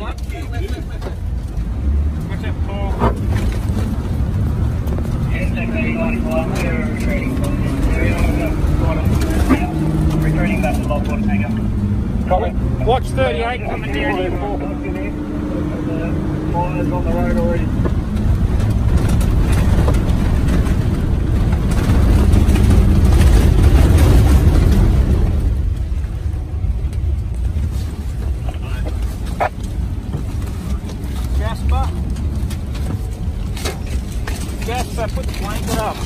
What's that, Paul? Returning back to Lockwood Hangar. Watch 38 coming down here, Paul. Fires on the road already. Jasper, put the blanket up.